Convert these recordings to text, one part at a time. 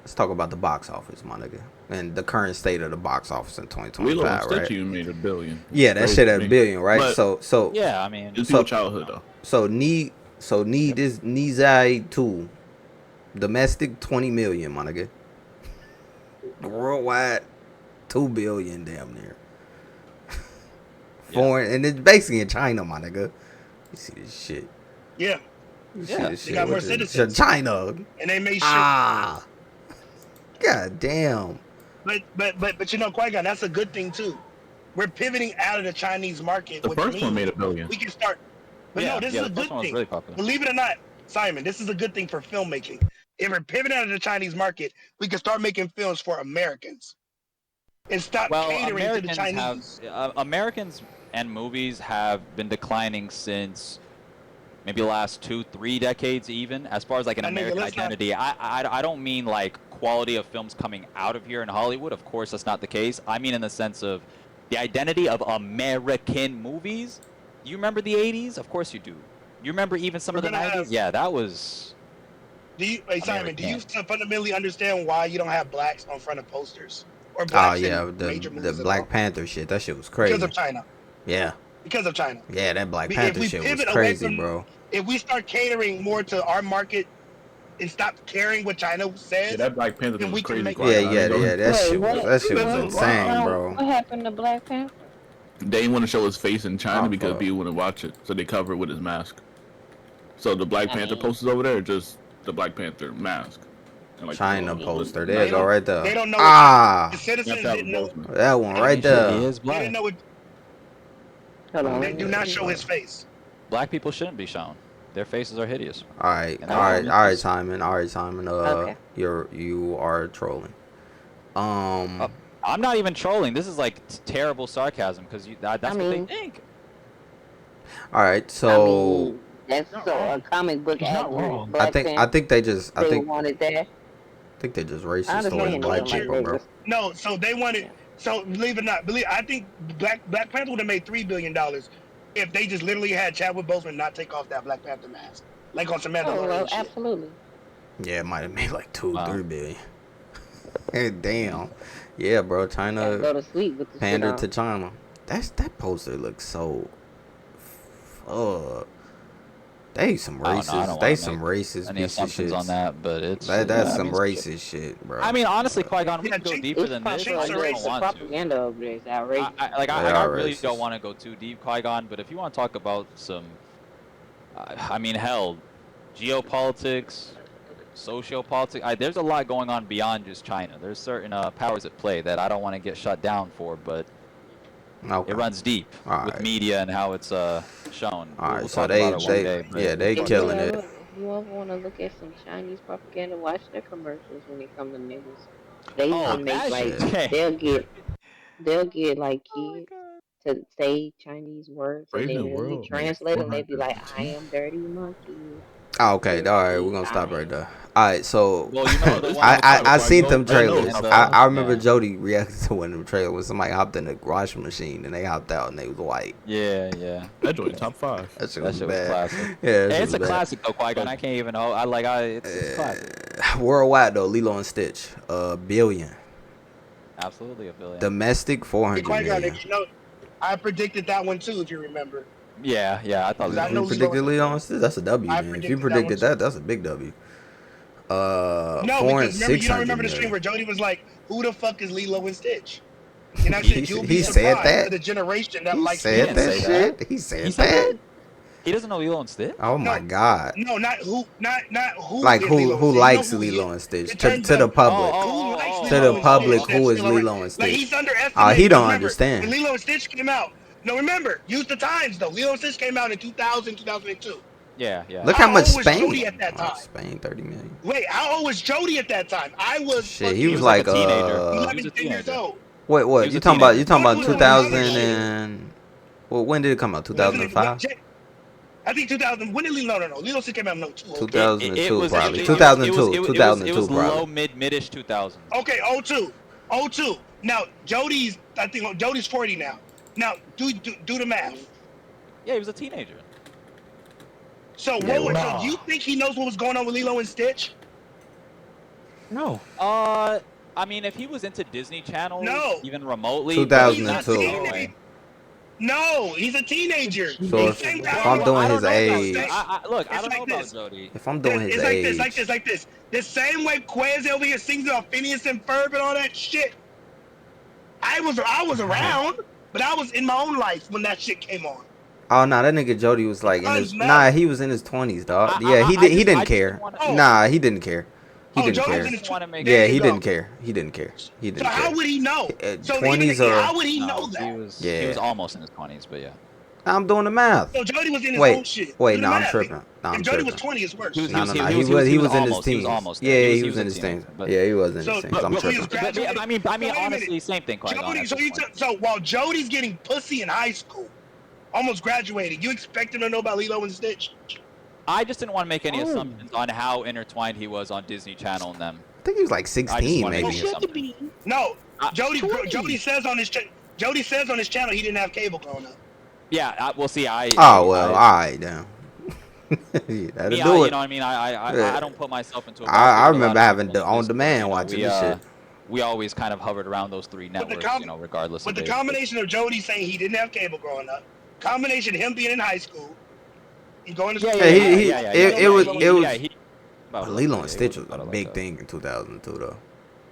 let's talk about the box office, my nigga, and the current state of the box office in Lilo and 2025, Stitch right? even made $1 billion. Yeah, that Crazy shit to at a me. billion, right? But Yeah, I mean, it's so people's childhood though. need this Nizai 2 domestic 20 million, my nigga. Worldwide 2 billion, damn near. Foreign, and it's basically in China, my nigga. You see this shit? Yeah, You see Yeah. this they shit? got more With citizens, China. and they made shit. Ah, god damn. But you know, Qui-Gon, that's a good thing too. We're pivoting out of the Chinese market, The which first one means made $1 billion. we can start. But yeah, no, this yeah. is The a first good one was thing. really popular. Believe it or not, Simon, this is a good thing for filmmaking. If we're pivoting out of the Chinese market, we can start making films for Americans and stop Well, catering to the Chinese. Americans and movies have been declining since maybe the last 2-3 decades, even as far as like an My nigga, American let's not- identity. I don't mean like quality of films coming out of here in Hollywood. Of course, that's not the case. I mean in the sense of the identity of American movies. You remember the 80s? Of course you do. You remember even some We're of the gonna 90s? have- Yeah, that was. Hey Simon, do you American. fundamentally understand why you don't have blacks on front of posters or Oh blacks yeah, in the major movies at Black all? Panther shit. That shit was crazy. Because of China. Yeah, Because of China. yeah, that Black If Panther we shit was pivot away crazy, from- bro. If we start catering more to our market and stop caring what China says, Yeah, that Black Panther then thing we was can crazy. make- Yeah. That Wait, shit what? was What? insane, bro. What happened to Black Panther? They didn't want to show his face in China Oh, because fuck. people wouldn't watch it, so they cover it with his mask. So the Black Panther posters over there are just the Black Panther mask. And, like, China the- poster. They There you go, don't- right there. they don't know Ah, the citizens Snapchat didn't know. with Boseman. that one I right mean, there. He is They black. didn't know what. Hold on. They do not show his face. Black people shouldn't be shown. Their faces are hideous. All right, And all right, that- all right, Simon. All right, Simon. Okay. You are trolling. I'm not even trolling. This is like terrible sarcasm because that's I what mean- they think. All right, I so mean, that's so a comic book He's not actor. wrong. Black I Panther, think they just they wanted that. they're just I racist understand towards they black don't like people, bro. niggas. No, so they wanted. Yeah. So believe it or not, I think Black Panther would have made $3 billion if they just literally had Chadwick Boseman not take off that Black Panther mask, like on some Oh, Mandalorian well, shit. absolutely. Yeah, it might have made like 2-3 Wow. billion. Hey, damn. Yeah, bro. Gotta China go to sleep with the pander shit to on. China. That poster looks so. They some I don't know, I racist. don't They wanna some make racist Any piece of assumptions shit. on that, but it's That's yeah, some I mean, racist shit, bro. I mean, honestly, Qui-Gon, we Yeah, can go Chinks- deeper It's than this. Chinks I are just don't racist. want to. Propaganda over there is outrageous. I They I are really racist. don't want to go too deep, Qui-Gon, but if you want to talk about some, I mean, hell, geopolitics, sociopolitics, there's a lot going on beyond just China. There's certain powers at play that I don't want to get shut down for, but okay. it runs deep All with right. media and how it's shown. All right, We'll so talk they about it one day, but- yeah they If killing you it. ever- If you ever want to look at some Chinese propaganda, watch their commercials when they come to niggas. They Oh, even make that like shit. they'll get like Oh my kids God. to say Chinese words and Brave they New literally World translate them. They be like, $450. "I am dirty monkey." Oh, okay, all right, we're gonna stop right there. All right, so Well, you know the one I seen them I know trailers. it's I remember yeah. Jody reacted to one of them trailers when somebody hopped in the washing machine and they hopped out and they was white. Yeah. That joint top 5. That shit That was shit was bad. classic. Yeah, that Hey, shit it's a was bad. classic though, Qui-Gon. I can't even know. It's classic. Worldwide though, Lilo and Stitch, billion. Absolutely a billion. Domestic Hey, 400 Qui-Gon, million. if you know, I predicted that one too, if you remember. Yeah, I thought. I know You predicted Lilo and Stitch? That's a W, I man. If predicted you that predicted one that, that's a big W. No, Foreign because remember, you don't 600 remember the stream million. where Jody was like, "Who the fuck is Lilo and Stitch?" And I said, "You'll be He said surprised that? for the generation that He likes said Lilo that and say Stitch." shit. He said He said that. that? He doesn't know Lilo and Stitch. Oh my No. god. No, not who Like is who Lilo and Stitch. likes You know who Lilo he and Stitch In to terms the of- public. Who likes To Lilo the and public, Stitch? who That's is still around. Lilo and Like Stitch? he's underestimated. Oh, he don't Remember, understand. When Lilo and Stitch came out. No, remember, use the times though. Lilo and Stitch came out in 2000, 2002. Yeah. Look How how much old was Spain. Jody at that Oh, time? Spain 30 million. Wait, how old was Jody at that time? I was Shit, fucking he was like like a teenager. He was 11, a 10 years teenager. old. Wait, He what? was You a talking about? teenager. You talking about What was 2000 the mother and? Well, when did it come out? 2005. I think 2000. When did Lilo? No. Lilo Stitch came out in 02. 2002 probably. It 2002. was 2002 low probably. midish 2000s. Okay, 02. 02. Now Jody's. I think Jody's 40 now. Now do the math. Yeah, he was a teenager. So Yeah, what? wow. So do you think he knows what was going on with Lilo and Stitch? No. I mean, if he was into Disney Channel, No. even remotely, 2002. but he's not way. No, he's a teenager. So It's the same if time. I'm doing I his don't know about age, Jody. Look, I It's don't know like about this. Jody. if I'm doing his It's like age, this, like this, like this. The same way Quez over here sings about Phineas and Ferb and all that shit. I was around, but I was in my own life when that shit came on. oh nah, that nigga Jody was like in his he was in his 20s, dog. Yeah, he I didn't just care. didn't wanna- Oh. Nah, he didn't care. He didn't Jody's care. in his just wanna make- there Yeah, you he go. didn't care. He didn't care. He So didn't how care. would he know? So 20s even, or how would he No, know that? he was Yeah. almost in his 20s, but yeah. I'm doing the math. So Jody was in his Wait, own shit. wait, Do no, the I'm math. tripping. No, I'm If Jody tripping. was 20, it's worse. He was- No, no, no. he He was was in his almost- he was teens. almost Yeah, there. he He was was in a his teenager, teens. but- Yeah, he was in his So- teens. but- I'm but he was tripping. graduating. I mean, So wait a honestly, minute. same thing. Qui-Gon Jody, at this point. so while Jody's getting pussy in high school, almost graduating, you expect him to know about Lilo and Stitch? I just didn't want to make any Oh. assumptions on how intertwined he was on Disney Channel and them. I think he was like I just 16, wanted to maybe. make something. No, Uh, Jody says on his Jody says on his channel he didn't have cable growing up. Yeah, we'll see. Oh well, all right then. That'll Me, do you it. know what I mean? Yeah. I don't put myself into. I a remember having the on demand watching this shit. We always kind of hovered around those three But the networks, regardless. With of the age. combination of Jody saying he didn't have cable growing up, combination of him being in high school, he's going to school. It was about Lilo and it Stitch was a about like big that. thing in 2002 though.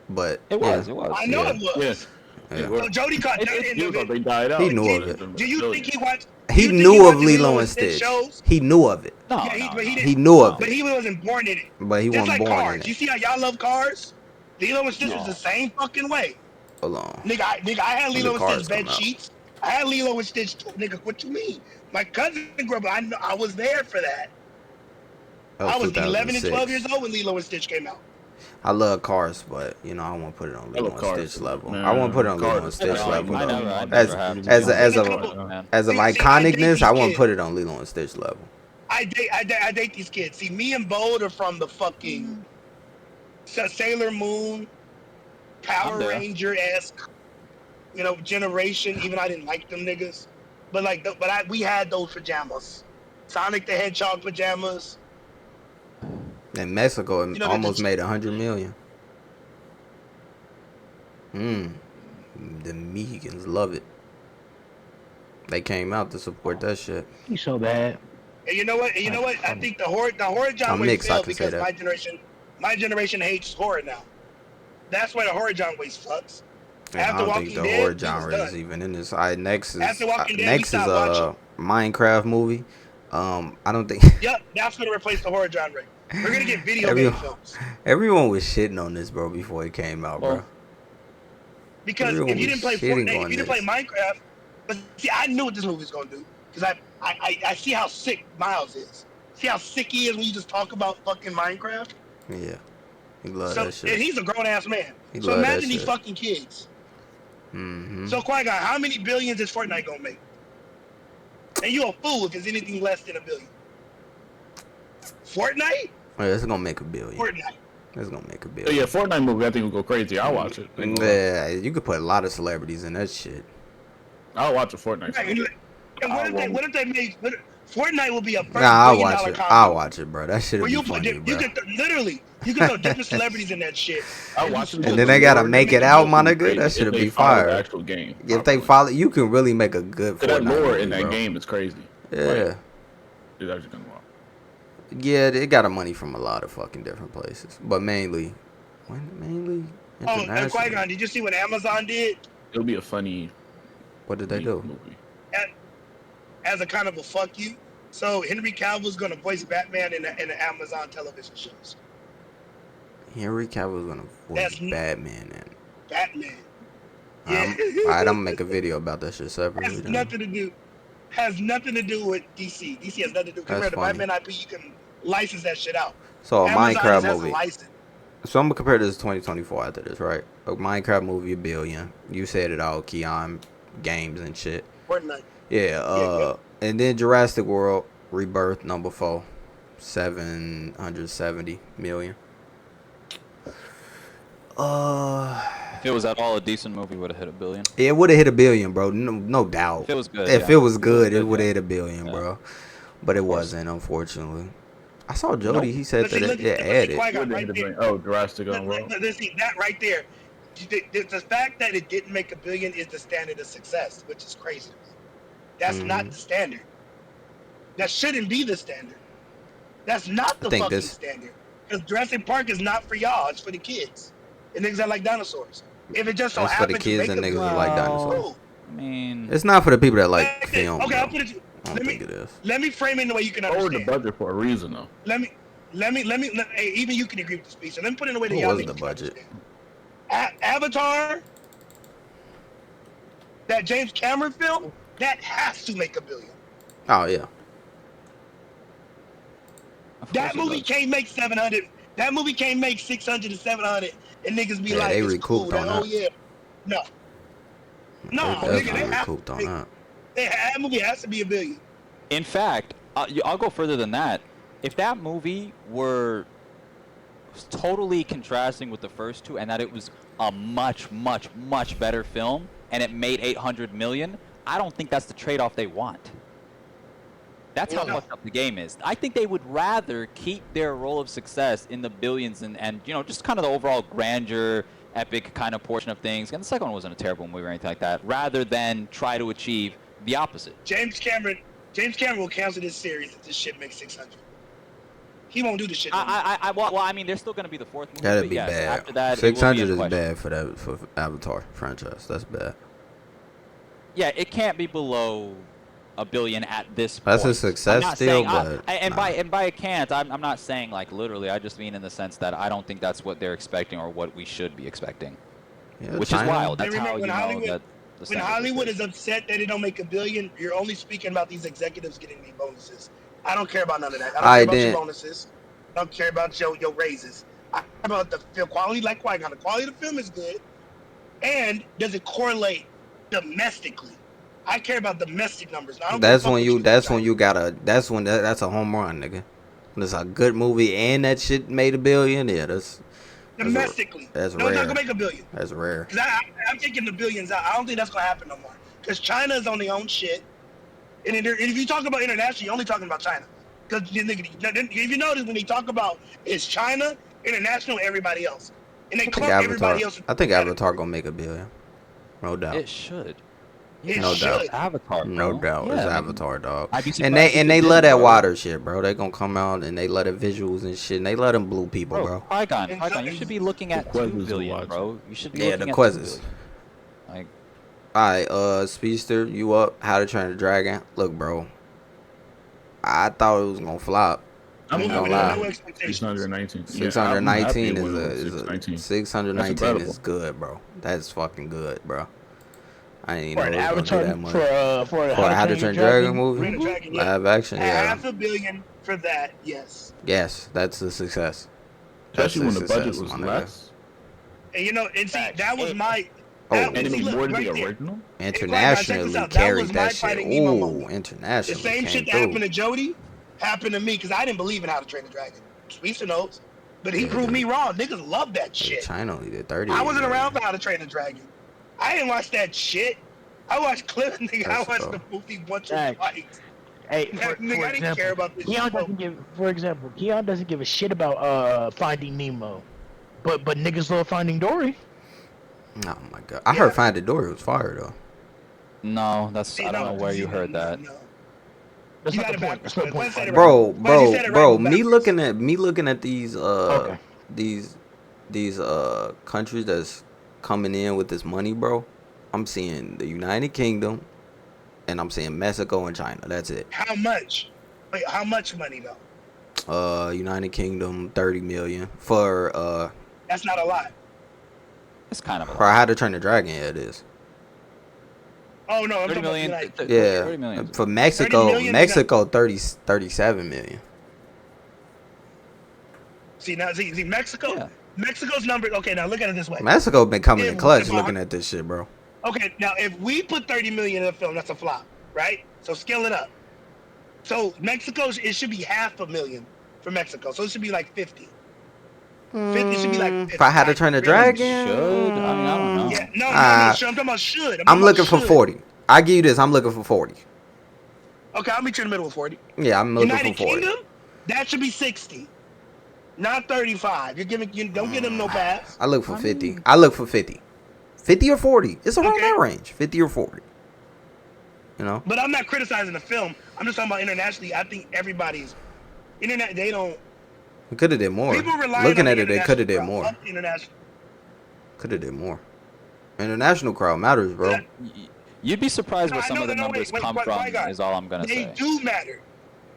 But It was. It was. I know Yeah. it was. Yeah. Yeah. So Jody caught that He end was of like they it. died out. He knew of it. Do you think he watched? He you think knew of watched Lilo and Stitch. shows? He knew of it, No, Yeah, no, but he no. didn't. he knew of But it, he wasn't born in it. but he Just wasn't like born in Cars. You it. see how y'all love Cars? Lilo and Stitch was No. the same fucking way. Hold on. Nigga, I had When Lilo the and Cars Stitch bed come out. sheets. I had Lilo and Stitch. Nigga, what you mean? My cousin grew up. I was there for that. That I was 11 and 12 2006. years old when Lilo and Stitch came out. I love Cars, but you know I won't put it on Lilo love and Cars, Stitch level. man. I won't put it on Lilo Cars and is Stitch like- level I though. never As have. as There's a a couple- Man. as of See, I date iconicness, these I wouldn't kids. put it on Lilo and Stitch level. I date these kids. See, me and Bold are from the fucking Sailor Moon, Power I'm there. Ranger-esque, generation. Even I didn't like them niggas, but we had those pajamas, Sonic the Hedgehog pajamas. In Mexico, it You know, almost the- made 100 million. The Mexicans love it. They came out to support that shit. He's so bad. And you know what? I think the horror I'm genre mixed, I failed can say because that. my generation hates horror now. That's why the horror genre sucks. And After I don't Walking think the Dead, horror he was genre is done. even in this. Next is After Walking Dead, we next is stopped a Minecraft movie. I don't think Yep, that's gonna replace the horror genre. We're gonna get video Everyone- game films. everyone was shitting on this, bro, before it came out, bro. Well, Because Everyone if you was didn't play shitting Fortnite, on if you didn't play this. Minecraft, but see, I knew what this movie was gonna do because I see how sick Miles is. See how sick he is when you just talk about fucking Minecraft. Yeah, he love So that and shit. he's a grown ass man. He So love that imagine these shit. fucking kids. Mm-hmm. So Qui-Gon, how many billions is Fortnite gonna make? And you a fool if it's anything less than $1 billion. Fortnite? It's gonna make $1 billion. Fortnite. It's gonna make $1 Oh, billion. yeah, Fortnite movie. I think will go crazy. I'll watch it. Yeah, you could put a lot of celebrities in that shit. I'll watch a Fortnite. Right, and what if they made Fortnite will be a first Nah, I'll $1 billion watch it. company. I'll watch it, bro. That shit'll Where be you funny, you bro. could literally you can throw different celebrities in that shit. I'll watch it. And then they gotta make it out, my nigga. That shit'll be fire. The actual game. If they follow, you can really make a good that Fortnite lore movie, in that bro. game is crazy. Yeah, Like, it's actually gonna work. yeah, it got a money from a lot of fucking different places, but mainly Oh, and international. Qui-Gon, did you see what Amazon did It'll be a funny What did they do? movie. as a kind of a fuck you? So Henry Cavill's gonna voice Batman in the Amazon television shows. Henry Cavill's gonna voice That's n- Batman, and Batman. alright, I'm gonna make a video about that shit separately. Has then. nothing to do with DC. DC has nothing to do. Compared That's to funny. Batman IP, you can license that shit out. So a Amazon Minecraft just has a movie. license. So I'm gonna compare this to 2024 after this, right? A Minecraft movie, $1 billion. You said it all, Keon, games and shit. Fortnite. Yeah, and then Jurassic World Rebirth #4, 770 million. if it was at all a decent movie, would have hit $1 billion. It would have hit $1 billion, bro. No doubt. If it was good. If yeah. it was good, it good, would have yeah. hit $1 billion, Yeah. bro. But it course. wasn't, unfortunately. I saw Jody. He said Let's see, that look, it let's see added. Qui-Gon right there. Oh, drastic on roll. Let's see that right there. The fact that it didn't make $1 billion is the standard of success, which is crazy. That's not the standard. That shouldn't be the standard. That's not the fucking standard. Because Jurassic Park is not for y'all. It's for the kids and niggas that like dinosaurs. If it just so It's for happens the kids and niggas that like dinosaurs. cool. I mean, It's not for the people that like film. Okay, though. I'll put it. I don't think it is. Let me frame it in the way you can Lowered the understand. budget for a reason, though. Let me. Hey, even you can agree with the speech. So let me put it in a way that What y'all was niggas the can budget? understand. Avatar, that James Cameron film, that has to make $1 billion. Oh yeah. of That course it movie does. can't make 700. That movie can't make 600 to 700, and niggas be Yeah, like, they it's recouped cool. on Oh that. yeah, no, no, They nigga, definitely they have. recouped on that. That movie has to be $1 billion. In fact, I'll go further than that. If that movie were totally contrasting with the first two, and that it was a much, much, much better film, and it made 800 million, I don't think that's the trade-off they want. That's how No. fucked up the game is. I think they would rather keep their role of success in the billions and you know, just kind of the overall grandeur, epic kind of portion of things. And the second one wasn't a terrible movie or anything like that. Rather than try to achieve the opposite. James Cameron will cancel this series if this shit makes 600. He won't do this shit. No more. Well, I mean, there's still going to be the fourth movie. That'd but be yes, bad. After that, it will be 600 in is question. bad for Avatar franchise. That's bad. Yeah, it can't be below $1 billion at this point. That's a I'm success not still, saying, but and nah. by it can't, I'm not saying like literally. I just mean in the sense that I don't think that's what they're expecting or what we should be expecting. Yeah, Which China- is wild. And That's how remember, you when know Hollywood- that. The When standard Hollywood is is upset that it don't make $1 billion, you're only speaking about these executives getting these bonuses. I don't care about none of that. I don't care about your bonuses. I don't care about your raises. I care about the film quality, like Qui-Gon. The quality of the film is good, and does it correlate domestically? I care about domestic numbers. I don't That's give a fuck when what you. That's think when you gotta. That's when that's a home run, nigga. When it's a good movie and that shit made $1 billion. Yeah, that's domestically. that's No, it's not rare. gonna make $1 billion. That's rare. Cause I'm taking the billions out. I don't think that's gonna happen no more. Cause China is on their own shit. And if you talk about international, you're only talking about China. Cause if you notice when they talk about it's China, international, everybody else, and they clump everybody else. I think Avatar gonna make $1 billion. No doubt. It should. It No doubt. should. Avatar. No bro. doubt. Yeah, It's I mean, Avatar, dog. I'd be And surprised they if and it they didn't, love that bro. water shit, bro. They gonna come out and they love the visuals and shit. And they let them blue people, bro. Qui-Gon, And Qui-Gon, you so- should be looking at The 2 Quezes billion, watch. bro. You should be Yeah, looking the at Quezes. 2 billion. Like, Alright, Speedster, you up? How to Train the Dragon? Look, bro. I thought it was gonna flop. I'm ain't No, gonna no, lie. no expectations. 619. 619 Yeah, I'm happy is with a 619. 619 incredible. is good, bro. That's fucking good, bro. I didn't For even an know it was gonna do Avatar, that much. for For a How to Train Dragon movie, Train the Dragon, yeah. live action, yeah. $500 million for that, yes. Yes, that's a success. That's Especially a when the budget success, was my nigga. less. And and see, that was my. Oh, that And was, it see, was look, more than right the there. original. internationally That carried was my that shit. Finding Nemo Ooh, moment. The internationally same came shit that through. happened to Jody happened to me because I didn't believe in How to Train the Dragon. Speedster knows, but he Yeah, proved dude. me wrong. Niggas love that Hey, shit. China only did 30. I wasn't million. around for How to Train the Dragon. I didn't watch that shit. I watched clips, nigga. I That's watched tough. the movie once or Right. twice. Hey, Nigga, for I didn't care example, about this Keon shit. doesn't give, for example, Keon doesn't give a shit about Finding Nemo, but niggas love Finding Dory. Oh my god, I Yeah. heard Finding Dory was fire though. no, that's See, I don't no, know where you heard no, that. no. That's You not got the it point. backwards. That's not the Quinn point. said it Bro, right. Quinn, you said it right me backwards. looking at these Okay. these countries that's coming in with this money, bro. I'm seeing the United Kingdom, and I'm seeing Mexico and China. That's it. How much? Wait, how much money though? United Kingdom 30 million for That's not a lot. It's kind of a for lot. How to Train the Dragon. Yeah, it is. Oh no, I'm 30 talking million. about like, Yeah, 30 million. for Mexico, 30 million? 37 million. see Mexico. Yeah. Mexico's number. Okay, now look at it this way. Mexico been coming in If- clutch if I- looking at this shit, bro. Okay, now if we put 30 million in a film, that's a flop, right? So scale it up. So Mexico, it should be $500,000 for Mexico. So it should be like 50. 50 should be like 50. If I had to Train the Really Dragon, Should? I mean, I don't know. Yeah, no, Ah, sure, I'm talking about should. I'm talking looking about for should. 40. I give you this. I'm looking for 40. Okay, I'll meet you in the middle with 40. Yeah, I'm looking United for 40. Kingdom? That should be 60, not 35. You don't give them no pass. I look for 50. I look for 50. 50 or 40. It's around Okay. that range. 50 or 40. You know? But I'm not criticizing the film. I'm just talking about internationally. I think everybody's internet. They don't. We could have did more. People rely Looking on at the it, they could have did international more. crowd. International. Could have did more. International crowd matters, bro. Yeah. You'd be surprised No, where I some know of the that- no, numbers wait, come Qui-Gon. from. Is all I'm gonna They say. do matter.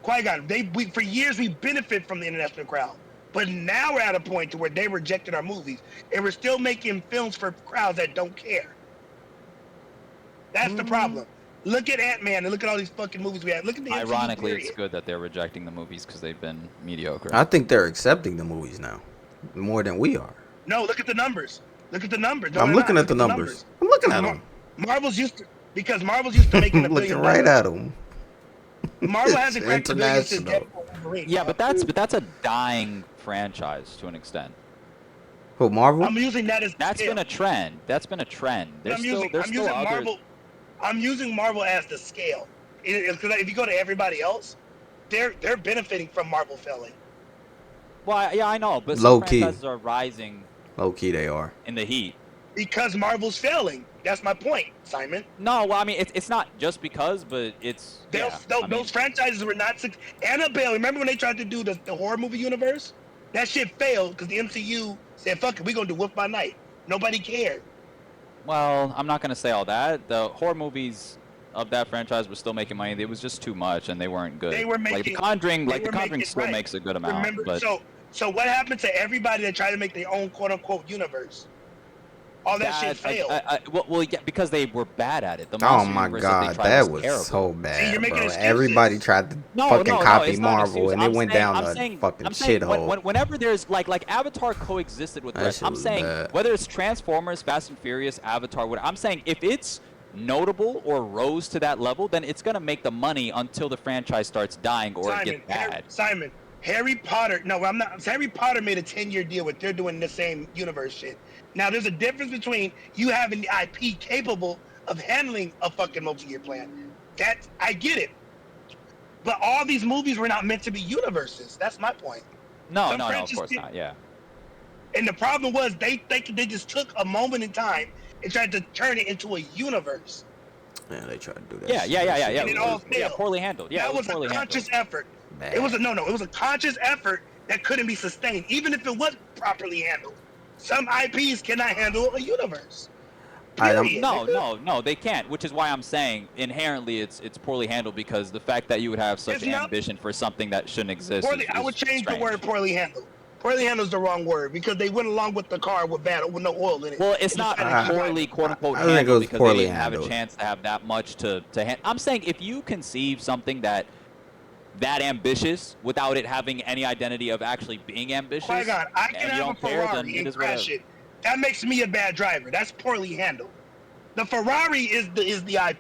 Qui-Gon, for years we benefit from the international crowd, but now we're at a point to where they rejected our movies, and we're still making films for crowds that don't care. That's the problem. Look at Ant-Man and look at all these fucking movies we have. Look at the MCU Ironically, it's period. good that they're rejecting the movies because they've been mediocre. I think they're accepting the movies now more than we are. No, look at the numbers. Look at the numbers. No, I'm they're looking not. at the Look numbers. I'm looking at Mar- them. Marvel's used to Marvel's used to making $1 Looking billion. right at them. Marvel hasn't cracked $1 billion since International. Deadpool and Wolverine. Yeah, but that's a dying franchise to an extent. Who, Marvel? I'm using that as That's scale. been a trend. That's been a trend. There's I'm still using, there's I'm still using other. Marvel. I'm using Marvel as the scale. Because if you go to everybody else, they're benefiting from Marvel failing. Well, yeah, I know, but Low some key. franchises are rising Low key, they are. in the heat. Because Marvel's failing. That's my point, Simon. No, well, I mean, it's not just because, but it's. Yeah, I mean, Those franchises were not. Annabelle, remember when they tried to do the horror movie universe? That shit failed because the MCU said, fuck it, we're going to do Wolf by Night. Nobody cared. well, I'm not gonna say all that. The horror movies of that franchise were still making money. It was just too much, and they weren't good. They were like the making- Conjuring. they Like the were Conjuring making- still right. makes a good amount. Remember, but so what happened to everybody that tried to make their own quote unquote universe? All that shit failed. Well, yeah, because they were bad at it. The Oh monster my universe god, they tried that was was terrible. so See, bad, you're making bro. excuses. Everybody tried to No, fucking no, copy it's not an Marvel, excuse. and it I'm went saying- down I'm a saying- fucking I'm saying shithole. whenever there's like Avatar coexisted with the That rest. shit I'm was saying bad. whether it's Transformers, Fast and Furious, Avatar, whatever. I'm saying if it's notable or rose to that level, then it's gonna make the money until the franchise starts dying or it gets bad. Simon, Harry Potter. No, I'm not. Harry Potter made a 10-year deal with. They're doing the same universe shit. Now, there's a difference between you having the IP capable of handling a fucking multi-year plan. That I get it. But all these movies were not meant to be universes. That's my point. No, Some no, of franchises course did- not. Yeah. And the problem was they just took a moment in time and tried to turn it into a universe. Yeah, they tried to do that. Yeah, shit. yeah, yeah, yeah, yeah. And it all failed. Poorly handled. Yeah, that it was was poorly a conscious handled. effort. Bad. It was it was a conscious effort that couldn't be sustained, even if it was properly handled. Some IPs cannot handle a universe. Alright, I'm- Period, No, nigga. no, they can't. Which is why I'm saying inherently it's poorly handled because the fact that you would have such It's not- ambition for something that shouldn't exist. Poorly, I would change the strange. word poorly handled. Poorly handled is the wrong word because they went along with the car with no oil in it. Well, it's They not decided to poorly, drive. quote unquote, I think it handled was because poorly they didn't have a handled. chance to have that much to hand. I'm saying if you conceive something that ambitious without it having any identity of actually being ambitious, Qui-Gon, I and can you have a don't care, then Ferrari it and is crash whatever. it. That makes me a bad driver. That's poorly handled. The Ferrari is the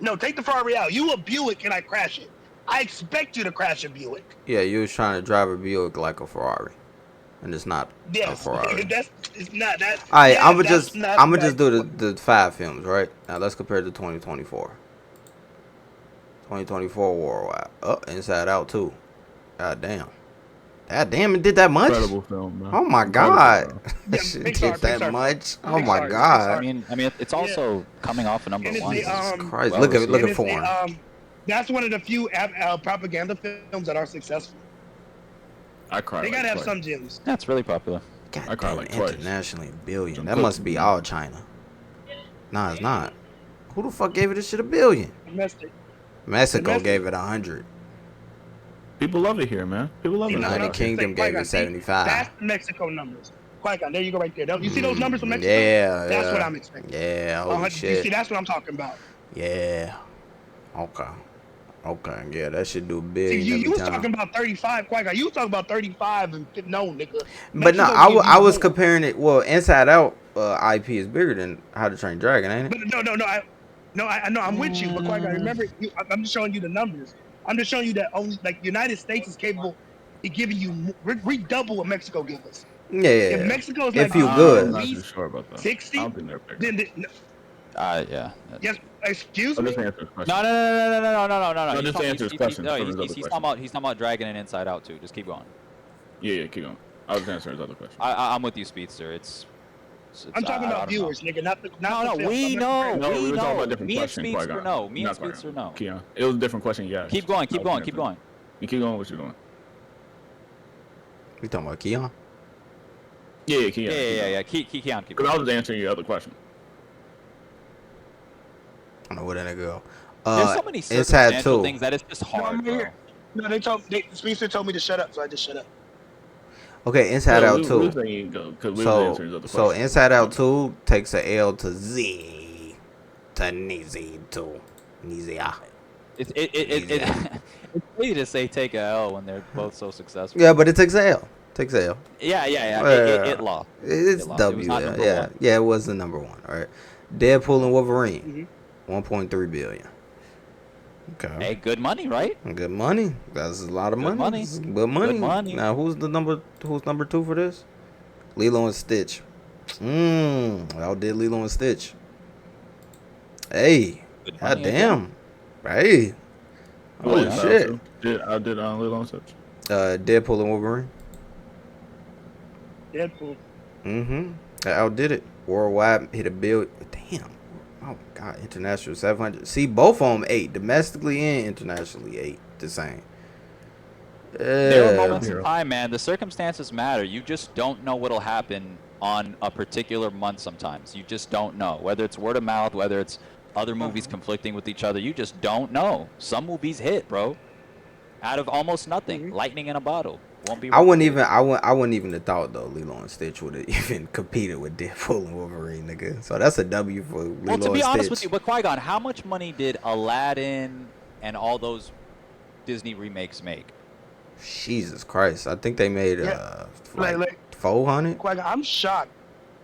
no. Take the Ferrari out. You a Buick and I crash it. I expect you to crash a Buick. Yeah, you was trying to drive a Buick like a Ferrari, and it's not a Yes, Ferrari. it's not that. All right, yeah, I'm gonna that's just not I'm gonna that- just do the 5 films, right? Now let's compare to 2024. 2024 worldwide. Oh, Inside Out too. God damn. God damn, it did that much? Incredible film, man. Oh my Incredible god. film. That Yeah, shit Pixar, did that Pixar. much? Oh Pixar, my Pixar. god. I mean, it's also coming off a number And it's one. the, Jesus um, Christ. well Look at received. foreign. That's one of the few propaganda films that are successful. I cried. They like gotta have twice. some gems. That's really popular. God I cried damn, like twice. internationally $1 billion. Some That must be cooking. all China. Nah, it's not. Who the fuck gave it this shit $1 billion? Domestic. Mexico Domestic. gave it 100. People love it here, man. People love it. United here. Kingdom gave Qui-Gon, it see, 75. That's Mexico numbers. Qui-Gon, there you go right there. You see those numbers from Mexico? Yeah, That's yeah. what I'm expecting. Yeah, holy 100 You see, shit. that's what I'm talking about. Yeah. Okay. Okay, yeah, that should do $1 See, billion you every was time. talking about 35, Qui-Gon. You was talking about 35 and no, nigga. But no, Mexico I give you was more. comparing it. Well, Inside Out IP is bigger than How to Train Your Dragon, ain't it? But I know I'm with you, but Qui-Gon, remember, I'm just showing you the numbers. I'm just showing you that only like United States is capable of giving you we double what Mexico gives us. Yeah. If Mexico is If like you I'm good. not too sure about that. 60, I don't think they're big. then Yeah. Yes. Excuse I'm me. just answering his question. No, no, no, no, no, no, no, no, no, no. No, He's just talking- answer his he's- question no, from his other he's question. talking about Dragon and Inside Out too. Just keep going. Yeah, keep going. I was answering his other question. I'm with you, Speedster. It's I'm talking I about don't know. viewers, nigga, not the No, film. we I'm know. No, we We were talking about know. a different Me and question. Speedster Qui-Gon. know. Me and Not Qui-Gon. Speedster know. Keon. It was a different question. Yeah. Keep going. Keep going. Keep going. You keep going. What you doing? We talking about Keon? Yeah, Keon. Yeah. Keep on. Keep Because going. I was answering your other question. I don't know where that nigga go. There's so many It's had circumstantial two. things that it's just hard, I'm bro. here. No, Speedster told me to shut up, so I just shut up. Okay, Inside Yeah, Out we 2. was saying you go, 'cause we was answering his other So question. Inside Out 2 takes a L to Z. To Nizi 2. Nizia. It's easy to say take a L when they're both so successful. Yeah, but it takes a L. Takes a L. Yeah. Yeah. It lost. It's It lost. It was W. not Yeah, number yeah. one. Yeah, it was the number one. All right. Deadpool and Wolverine. 1.3 billion. Okay. Hey, good money, right? Good money. That's a lot of Good money. money. It's Good money. Good money. Now who's number 2 for this? Lilo and Stitch. Outdid Lilo and Stitch. Hey. Good God money damn. Hey. Who Oh was that shit. too? I did Lilo and Stitch. Deadpool and Wolverine. Deadpool. I outdid it. Worldwide hit a bill. Damn. Oh my god. International 700. See, both of them 8. Domestically and internationally 8. The same. There are Yeah. moments in time, man. The circumstances matter. You just don't know what'll happen on a particular month sometimes. You just don't know. Whether it's word of mouth, whether it's other movies conflicting with each other, you just don't know. Some movies hit, bro. Out of almost nothing. Lightning in a bottle. Won't be I wouldn't repeated. even have thought though Lilo and Stitch would have even competed with Deadpool and Wolverine, nigga. So that's a W for Lilo Well, to be and honest Stitch. with you, but Qui-Gon, how much money did Aladdin and all those Disney remakes make? Jesus Christ. I think they made Yeah. like Like, 400. Qui-Gon, I'm shocked.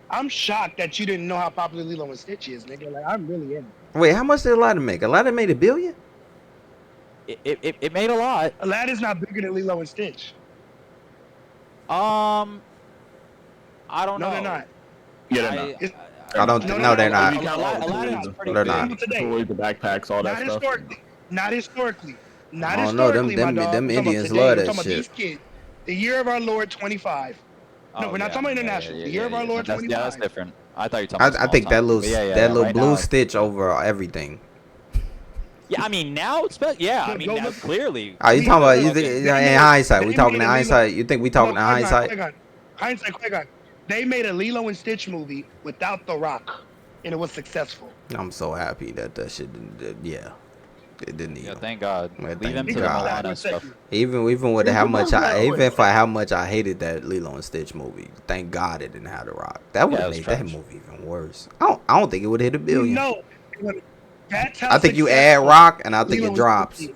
I'm shocked that you didn't know how popular Lilo and Stitch is, nigga. Like, I'm really in. Wait, how much did Aladdin make? Aladdin made $1 billion? It made a lot. Aladdin's not bigger than Lilo and Stitch. I don't know. No, they're not. Yeah, they're not. It's- I don't think. No, they're not. You count all the Aladdin's toys, pretty They're big. not. Today. toys, the backpacks, all Not that stuff. historically. Not historically. Not I don't know, them- historically, my dog. them We're talking about Indians today. love We're that talking about shit. these kids. The year of our Lord 25. No, we're not talking about international. The year of our Lord That's, 25. yeah, that's different. I thought you were talking about I think small that time. little But yeah, that little right blue now, Stitch over everything. Yeah, I mean now it's yeah. I Look, mean go now, look- clearly. Oh, you talking about you Okay. think, They in made- hindsight? they We talking in made a Lilo- hindsight? You think we talking in No, hindsight? Qui-Gon. Hindsight, Qui-Gon. They made a Lilo and Stitch movie without The Rock, and it was successful. I'm so happy that shit didn't. Yeah, it didn't Yeah, even. thank God. Yeah, Leave thank them to the God. Moana stuff. Even with Yeah, how you much know I that even was- for how much I hated that Lilo and Stitch movie. Thank God it didn't have The Rock. That would Yeah, have it was made that trash. movie even worse. I don't think it would hit $1 billion. No, that's how I think you add successful Rock and I think Lilo it and drops. Stitch is.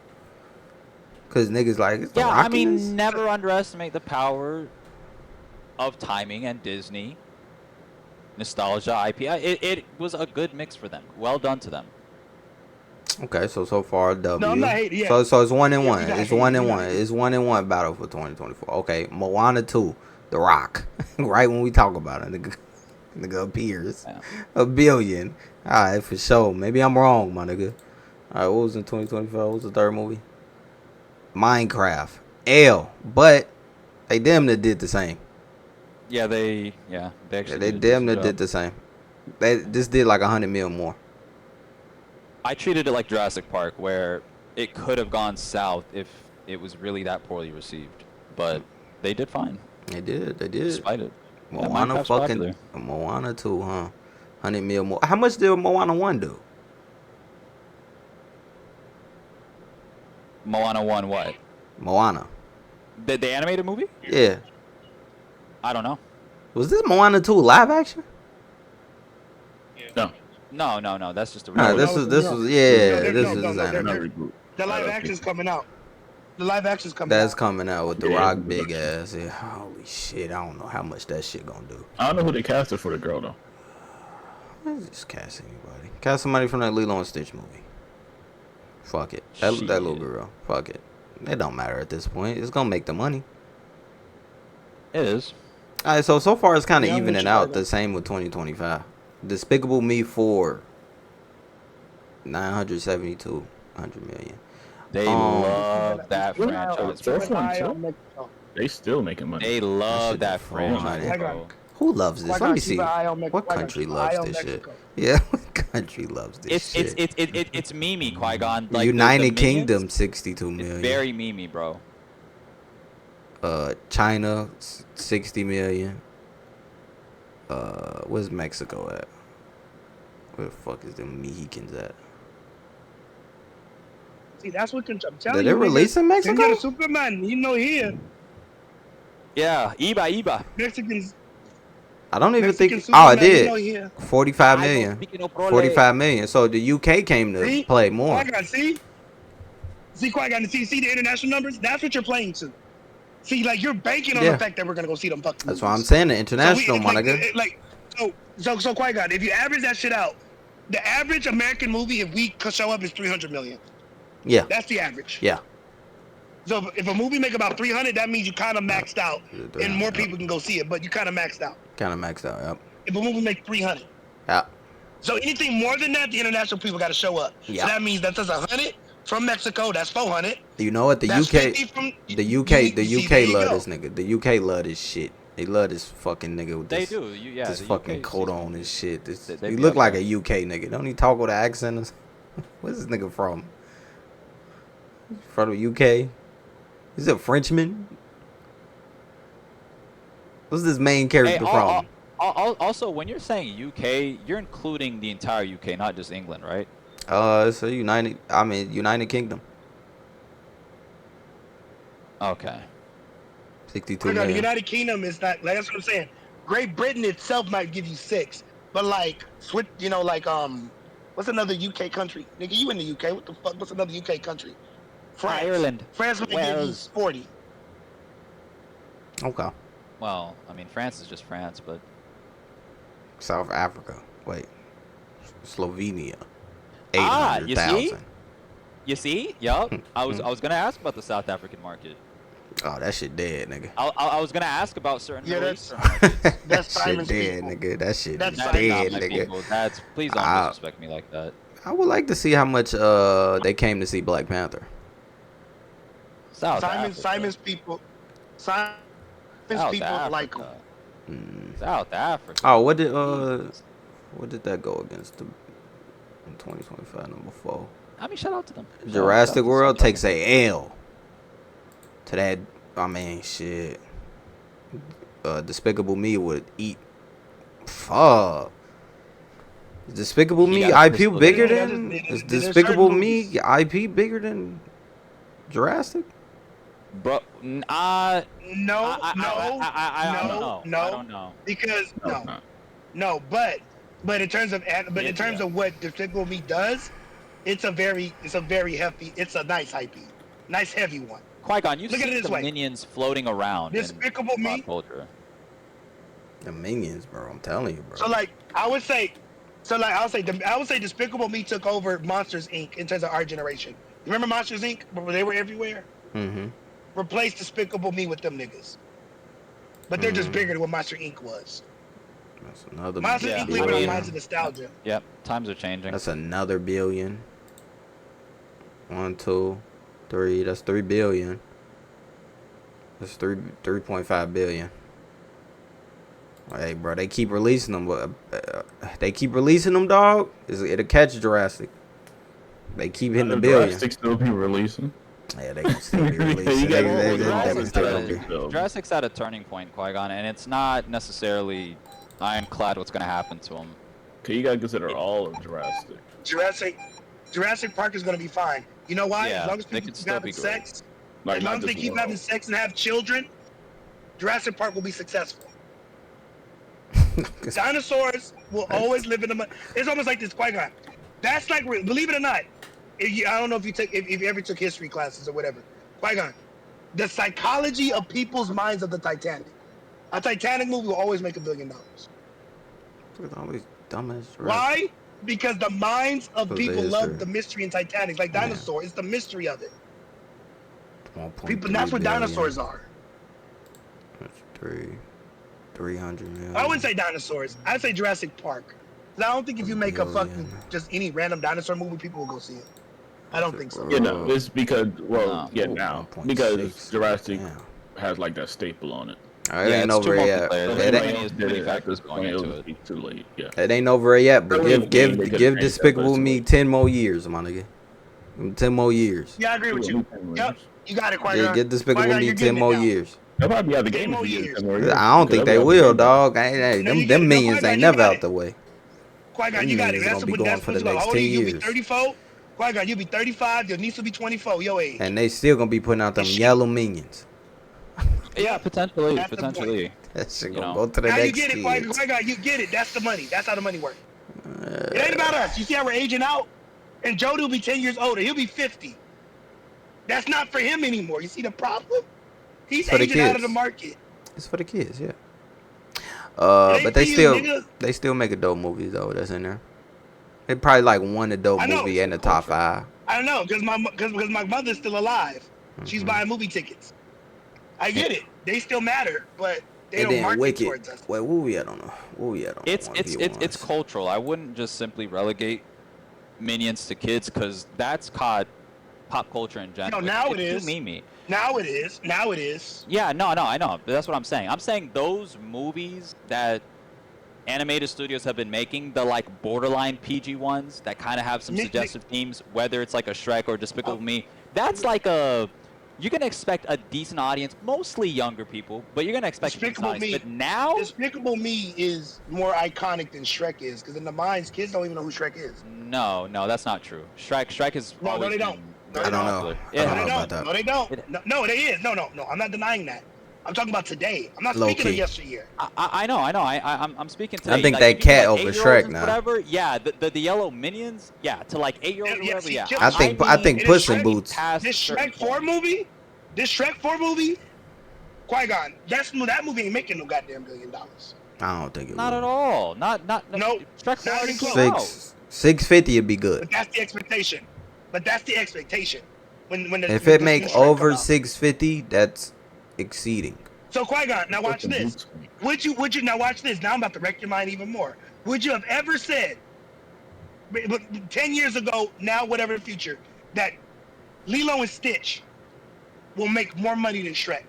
Cause niggas like it's The Yeah, Rock I in mean, this? never underestimate the power of timing and Disney nostalgia IP. It was a good mix for them. Well done to them. Okay, so far W. No, I'm not hating. Yeah. So it's 1 and Yeah, 1. you're not It's hating, 1 and you're 1. not It's 1 and 1 battle for 2024. Okay, Moana 2, The Rock. Right when we talk about it, nigga appears. Yeah. $1 billion. All right, for sure. Maybe I'm wrong, my nigga. All right, what was in 2025? What was the third movie? Minecraft. L. But they damn near did the same. Yeah, they actually. They did a damn decent near job. did the same. They just did like 100 mil more. I treated it like Jurassic Park, where it could have gone south if it was really that poorly received, but they did fine They did. despite it. Yeah, Moana Minecraft's fucking popular. Moana 2, huh? 100 mil more. How much did Moana 1 do? Moana 1 what? Moana. The animated movie? Yeah. I don't know. Was this Moana 2 live action? No, No, that's just a Nah, reboot. this no, was no. this No, is no, anime. not reboot. The live action's coming out. The live action's coming That's out. coming out with the Yeah, Rock it's big production. ass. Yeah. Holy shit! I don't know how much that shit gonna do. I don't know who they casted for the girl though. Just cast anybody. Cast somebody from that Lilo and Stitch movie. Fuck it. That little Shit. girl. Fuck it. It don't matter at this point. It's gonna make the money. It is. All right. So far it's kind of Yeah, I'm with evening you, out. brother. The same with 2025. Despicable Me 4 972 million. They Um, love that Keep an franchise, Fourth keep bro. an one eye too. on Mexico. They still making money. They love shit that is franchise, 400. bro. Who loves this? Let Qui-Gon, me keep see. an eye on What Qui-Gon, country keep an eye loves on this shit? Mexico. Yeah, what country loves this shit? It's memey, Qui-Gon. Like the United Minions, Kingdom, 62 it's million. very memey, bro. China, 60 million. Where's Mexico at? Where the fuck is them Mexicans at? See, that's what I'm telling Did you. it release in Mexico? Señor Superman, you know here, Yeah, Iba. Mexicans. I don't even Mexican think. Oh, it Superman, you know did. here. 45 I don't million. speak no prole. 45 million. So the UK came to See, play more. Qui-Gon, see, Qui-Gon, see the international numbers. That's what you're playing to. See, like you're banking on Yeah. the fact that we're gonna go see them fucking That's movies. why I'm saying the international, it's my like, nigga. So Qui-Gon, if you average that shit out, the average American movie, if we could show up, is 300 million. Yeah. That's the average. Yeah. So if a movie make about 300, that means you kind of maxed out, and more people can go see it. But you kind of maxed out. Kind of maxed out. Yep. If a movie make 300, Yeah. so anything more than that, the international people got to show up. Yeah. So that means that's 100 from Mexico. That's 400. You know what? The That's UK, 50 from the UK, the see, UK there you love go. this nigga. The UK love this shit. They love this fucking nigga with They this, do. Yeah, this the fucking UK coat sees- on and shit. This, they he be look up like there. a UK nigga. Don't he talk with an accent? Where's this nigga from? From the UK? He's a Frenchman. What's this main character from? Also, when you're saying UK, you're including the entire UK, not just England, right? It's a United Kingdom. Okay. 62 The million. United Kingdom is not. Like, that's what I'm saying. Great Britain itself might give you 6, but like, what's another UK country? Nigga, you in the UK? What the fuck? What's another UK country? France. Ireland. France might give you Wales. 40. Okay. Well, I mean, France is just France, but South Africa. Wait. Slovenia. Ah, you see? 800,000. you see, yup. I Hmm. was gonna ask about the South African market. Oh, that shit dead, nigga. I was gonna ask about certain Yeah, Middle that's- Eastern markets. That's shit Simon's dead, people. nigga. That shit That's is That's Simon's dead, not my nigga. people. That's please don't Ah. disrespect me like that. I would like to see how much they came to see Black Panther. South Africa. Simon's people. Simon's South people Africa. like him. South Africa. Oh, what did that go against the in 2025 number 4? I mean, shout out to them. Jurassic Shout out to World South takes a L to that. I mean, shit. Despicable Me would eat. Fuck. Is Despicable He Me got a IP pistol. bigger Yeah, than? there's Is certain Despicable Me movies. IP bigger than Jurassic? Bro, No, I don't no, know. I don't know. because No, it's not. no, but in terms of what Despicable Me does, it's a very hefty, it's a nice IP, nice heavy one. Qui-Gon, you've Look at seen it this the way. minions floating around Despicable in Me. pop culture. The Minions, bro. I'm telling you, bro. So I would say Despicable Me took over Monsters Inc. in terms of our generation. You remember Monsters Inc. where they were everywhere? Mm-hmm. Replace Despicable Me with them niggas. But they're just bigger than what Monster Inc. was. That's another. Monster Yeah, Inc. leaving I on mean- lines of nostalgia. Yep, times are changing. That's another billion. 1, 2, 3. That's 3 billion. That's 3.5 billion. Hey, bro, they keep releasing them. Dog. It'll catch Jurassic. They keep hitting the billion. Jurassic still be releasing. Yeah, they can still be releasing. You They gotta can Jurassic still gotta be. be- Jurassic's at a turning point, Qui-Gon, and it's not necessarily ironclad what's going to happen to him. Okay, you gotta consider all of Jurassic. Jurassic Park is gonna be fine. You know why? Yeah, As long as they people could keep still having be great. sex, Like as long not as they just keep world. having sex and have children, Jurassic Park will be successful. Dinosaurs will always live in the mud. It's almost like this Qui-Gon. That's like, believe it or not, I don't know if you ever took history classes or whatever. Qui-Gon, the psychology of people's minds of the Titanic. A Titanic movie will always make $1 billion. Look at all these dumbass. Why? Because the minds of Because of people history. love the mystery in Titanic. Like Yeah. dinosaur, it's the mystery of it. 1.3 People, that's what billion. dinosaurs are. That's 300 million. I wouldn't say dinosaurs. I'd say Jurassic Park. 'Cause I don't think if you make a fucking Billion. just any random dinosaur movie, people will go see it. I don't think so. You know, it's because No. yeah, Ooh, now 1.6. because Jurassic Damn. has like that staple on it. It Yeah, ain't it's too over yet. multiplayer. So There It ain't ain't, any- too many factors going it into was it. too late. Yeah. it ain't over yet, but Early in give the game, give they could've give changed that, Despicable but Me it's 10 more years, my nigga. 10 more years. Yeah, I agree with you. Yep, you got it, Yeah, Qui-Gon. get Despicable Qui-Gon, Me you're 10 getting it more now. years. They'll probably have the 10 game more for years. years. 10 more years. I don't think they They'll will, have the game. dog. No, you get Them it. No, minions Qui-Gon, ain't you never got out it. the way. Qui-Gon, Them you got it. minions That's gonna be what going that's for what the you next How old 10 are you? You'll be years. 34. Qui-Gon, you'll be 35. Your niece will be 24. Your age. And they still gonna be putting out them Shit. yellow minions. Yeah, potentially, That's the point. potentially. That shit You gonna know. go to the Now you next get it, kids. Qui-Gon. You get it. That's the money. That's how the money works. It ain't about us. You see how we're aging out? And Jody will be 10 years older. He'll be 50. That's not for him anymore. You see the problem? He's It's for the aging out of the kids. market. It's for the kids, yeah. It But ain't they for you, still nigga. still make adult movies though. That's in there. They probably like one adult I know. movie in the top 5. I don't know, because my mother's still alive. She's Mhm. buying movie tickets. I get it. They still matter, but they And don't then market Wicked. towards us. Wait, where we at on the? Where we at on It's the it's 1v1s? cultural. I wouldn't just simply relegate Minions to kids because that's caught pop culture in general. now It's it too is. memey. Now it is. Now it is. Yeah, no, I know. But that's what I'm saying. I'm saying those movies that animated studios have been making, the like borderline PG ones that kind of have some Nick- suggestive themes, whether it's like a Shrek or Despicable Me, that's like a. You're gonna expect a decent audience, mostly younger people, but you're gonna expect a decent Despicable audience. Me- But now, Despicable Me is more iconic than Shrek is, because in the minds, kids don't even know who Shrek is. no, that's not true. Shrek is No, always they don't. been No, I they don't know. popular. I It don't No, know they has. about don't. that. No, they don't. It- No, they is. No. I'm not denying that. I'm talking about today. I'm not Low speaking of key. yesteryear. I know. I'm speaking today. I think like, they if you cat like over 8-year-olds Shrek and now. Whatever. Yeah, the yellow minions. Yeah, to like 8-year-olds or Yeah, whatever. see, Yeah. Kill- I think I think It is Puss in Shrek. Boots. Past This certain Shrek 4 point. movie, Qui-Gon, that movie ain't making no goddamn $1 billion. I don't think it Not will. at all. Not. Nope. Shrek 4 Not already even came close. out. 650 would be good. But that's the expectation. When If when it the make new Shrek come over out. 650, that's exceeding. So Qui-Gon, now watch this. Would you now watch this? Now I'm about to wreck your mind even more. Would you have ever said, but 10 years ago, now whatever the future, that Lilo and Stitch will make more money than Shrek?